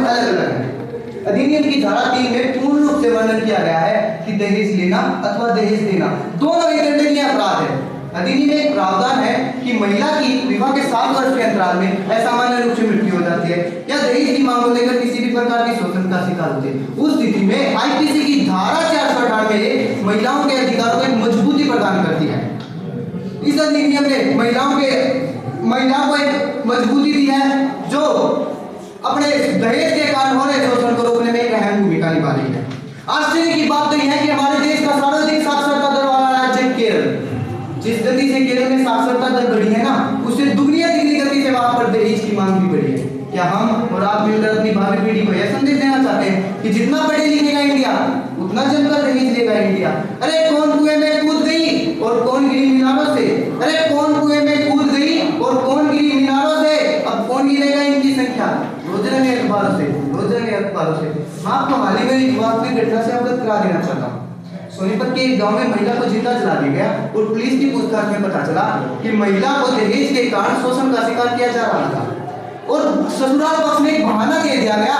अलग अलग है। अधिनियम की धारा 3 में पूर्ण रूप से वर्णन किया गया है कि दहेज लेना अथवा दहेज देना दोनों ही दंडनीय अपराध है। अधिनियम में एक प्रावधान है कि महिला की विवाह के 7 वर्ष के अंतराल में असामान्य रूप से मृत्यु हो जाती है या दहेज की मांग को लेकर किसी भी प्रकार की शोषण का शिकार होती है, उस स्थिति में आईपीसी की धारा 498 महिलाओं के अधिकारों को एक मजबूती प्रदान करती है। इस अधिनियम ने महिलाओं को एक मजबूती दी है जो अपने दहेज के कारण हो रहे शोषण को रोकने में एक अहम भूमिका निभा रही है। आश्चर्य की बात तो यह है कि हमारे देश का सर्वाधिक साक्षरता दर वाला राज्य केरल, जिस गति से केरल में साक्षरता दर बढ़ी है ना, उससे दुगनी गति से वहां पर दहेज की मांग भी बढ़ी है। क्या हम और आप मिलकर अपनी भावी पीढ़ी को यह संदेश देना चाहते हैं कि जितना पढ़े लिखेगा इंडिया उतना जमकर दहेज लेगा इंडिया? अरे कौन कुएं में कूद गई और कौन गिरी मीनारों से? अरे कौन कुएं में कूद गई और कौन गिरी मीनारों से? अब कौन गिरेगा इनकी संख्या? रोजाना अखबारों से। मैं आपको हाल ही में एक वास्तविक घटना से अवगत करा देना चाहता हूँ। सोनीपत के एक गांव में महिला को जिंदा जला दिया गया और पुलिस की पूछताछ में पता चला कि महिला को दहेज के कारण शोषण का शिकार किया जा रहा था और ससुराल पक्ष में एक बहाना दे दिया गया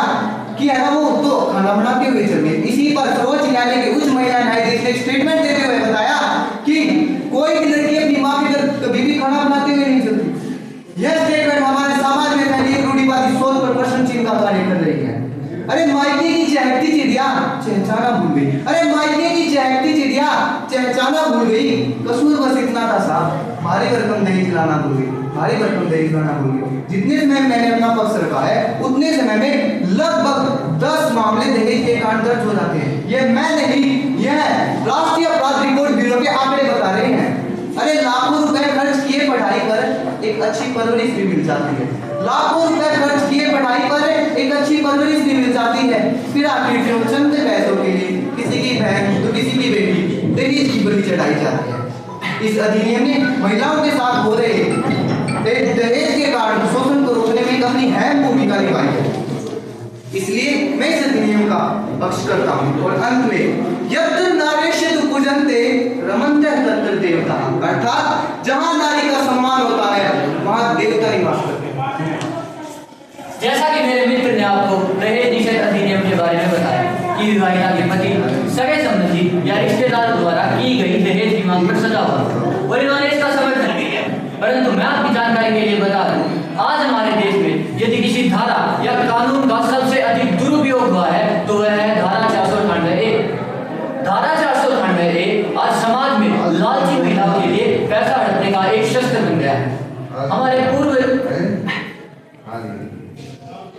कि है ना वो तो खाना बनाते हुए चल गए। इसी पर सर्वोच्च न्यायालय के उच्च महिला न्यायाधीश ने स्टेटमेंट देते हुए बताया कि कोई भी लड़की अपनी मां के घर कभी भी खाना बनाते हुए नहीं चलती। यह स्टेटमेंट हमारे समाज में फैली एक रूढ़िवादी सोच पर प्रश्न चिन्ह का कार्य कर रही है। अरे मायके की चहकती चिड़िया चहचाना भूल गई। अरे मायके की चहकती चिड़िया चहचाना भूल गई। कसूर बस इतना था साहब, भारी भरकम दहेज लाना भूल गई। जितने समय मैंने अपना पक्ष रखा है उतने समय में लगभग 10 मामले दहेज के कारण दर्ज हो जाते हैं। ये मैं नहीं, यह राष्ट्रीय अपराध रिकॉर्ड ब्यूरो के आंकड़े बता रहे हैं। अरे लाखों रुपए खर्च किए पढ़ाई पर एक अच्छी परवरिश भी मिल जाती है। लाखों रुपए खर्च किए पढ़ाई पर एक अच्छी परवरिश भी मिल जाती है। फिर आखिर जो चंद पैसों के लिए किसी की बहन तो किसी की बेटी दहेज की बलि चढ़ाई जाती है। इस अधिनियम ने महिलाओं के साथ हो रहे दहेज के कारण शोषण को रोकने में अपनी अहम भूमिका निभाई है। इसलिए मैं इस अधिनियम का पक्ष करता हूँ। और अंत में यत्र नारेषु पूजन्ते रमन्ते तत्र देवता, अर्थात जहाँ नारी का सम्मान होता है वहाँ देवता निवास करते हैं। जैसा कि मेरे मित्र ने आपको दहेज निषेध अधिनियम के बारे में बताया कि विवाहिता के पति सगे संबंधी या रिश्तेदारों द्वारा की गई दहेज की मांग पर सजा हुआ और इन्होंने इसका समर्थन किया। परंतु मैं आपकी जानकारी के लिए बता दूं, आज हमारे देश में यदि किसी धारा या कानून का सबसे अधिक दुरुपयोग हुआ है तो वह है धारा 498A। धारा 498A आज समाज में लालची महिलाओं के लिए पैसा हड़पने का एक शस्त्र बन गया है। हमारे पूर्व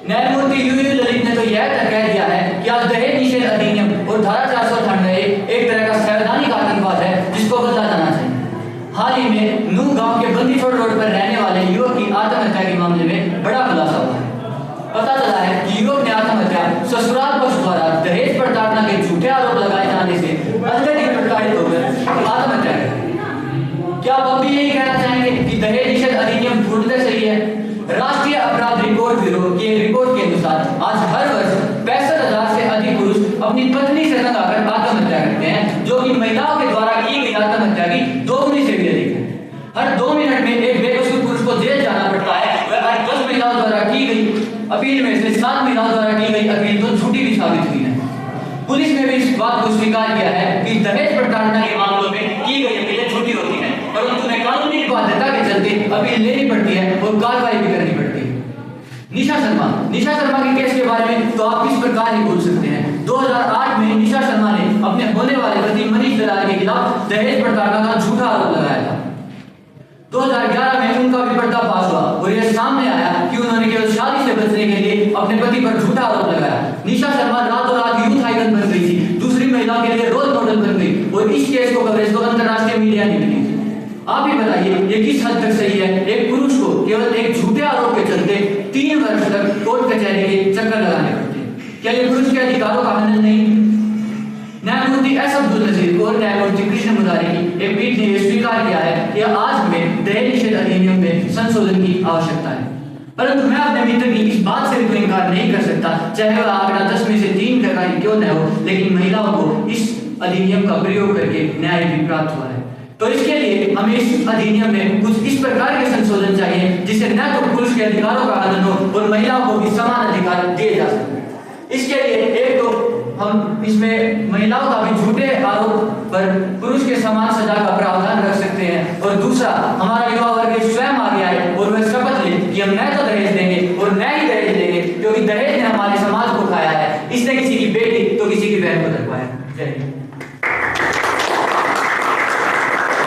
न्यायमूर्ति यूयू ललित ने तो यह तक कह दिया है कि आज दहेज निषेध अधिनियम और धारा 498 एक तरह का संवैधानिक आतंकवाद है जिसको बदला जाना चाहिए। हाल ही में नूह गांव के बंदीछोड़ रोड पर रहने वाले युवक की आत्महत्या के मामले में बड़ा खुलासा हुआ है। पता चला है कि युवक ने आत्महत्या ससुराल पक्ष द्वारा दहेज प्रताड़ना के झूठे आरोप लगाए जाने से अत्यधिक प्रताड़ित होकर आत्महत्या कर। क्या आप भी यही कहना चाहेंगे कि दहेज निषेध अधिनियम ढूंढते सही है? राष्ट्रीय अपराध रिकॉर्ड ब्यूरो की रिपोर्ट के अनुसार आज हर वर्ष 65,000 से अधिक पुरुष अपनी पत्नी से तंग आकर आत्महत्या करते हैं, जो कि महिलाओं के द्वारा की गई आत्महत्या की 2 गुनी से भी अधिक है। हर 2 मिनट में एक बेकसूर पुरुष को जेल जाना पड़ता है। वह 10 महिलाओं द्वारा की गई अपील में से 7 महिलाओं द्वारा की गई अपील तो झूठी भी साबित हुई है। पुलिस ने भी इस बात को स्वीकार किया है कि दहेज प्रताड़ना के मामलों में की गई अपीलें झूठी होती हैं, परंतु उन्हें कानूनी बाध्यता के चलते अपील लेनी पड़ती है और कार्रवाई भी करनी पड़ती है। निशा शर्मा के केस के बारे में तो आप किस प्रकार ही बोल सकते हैं। 2008 में निशा शर्मा ने अपने होने वाले पति मनीष दलाल के खिलाफ दहेज प्रताड़ना का झूठा आरोप लगाया था। 2011 में उनका भी पर्दाफाश हुआ और यह सामने आया कि उन्होंने केवल शादी से बचने के लिए अपने पति पर झूठा आरोप लगाया। निशा शर्मा रातों रात यूथ आइकन बन गई थी, दूसरी महिलाओं के लिए रोल मॉडल बन गई और इस केस को कवरेज को अंतरराष्ट्रीय मीडिया ने मिली। आप ही बताइए ये किस हद तक सही है? एक पुरुष को केवल एक झूठे आरोप के चलते 3 वर्ष तक कोर्ट कचहरी के चक्कर लगाने पड़ते हैं। क्या ये पुरुष के अधिकारों का हनन नहीं? न्यायमूर्ति एस अब्दुल नजीर और न्यायमूर्ति कृष्ण मुरारी की एक पीठ ने यह स्वीकार किया है कि आज हमें दहेज निषेध अधिनियम में संशोधन की आवश्यकता है। परंतु मैं अपने मित्र की इस बात से भी इनकार नहीं कर सकता, चाहे वह आंकड़ा 10 में से 3 टका ही क्यों न हो, लेकिन महिलाओं को इस अधिनियम का प्रयोग करके न्याय भी प्राप्त हुआ है। तो इसके लिए हमें इस अधिनियम में कुछ इस प्रकार के संशोधन चाहिए जिससे न तो पुरुष के अधिकारों का हनन हो और महिलाओं को भी समान अधिकार दिए जा सके। इसमें महिलाओं का भी झूठे आरोप पर पुरुष के समान सजा का प्रावधान रख सकते हैं। और दूसरा, हमारा युवा वर्ग स्वयं आगे आए और वह शपथ ले कि हम न तो दहेज देंगे और न ही दहेज देंगे, क्योंकि दहेज ने हमारे समाज को खाया है। इसने किसी की बेटी तो किसी की बहन को दरवाया। जय हिंद।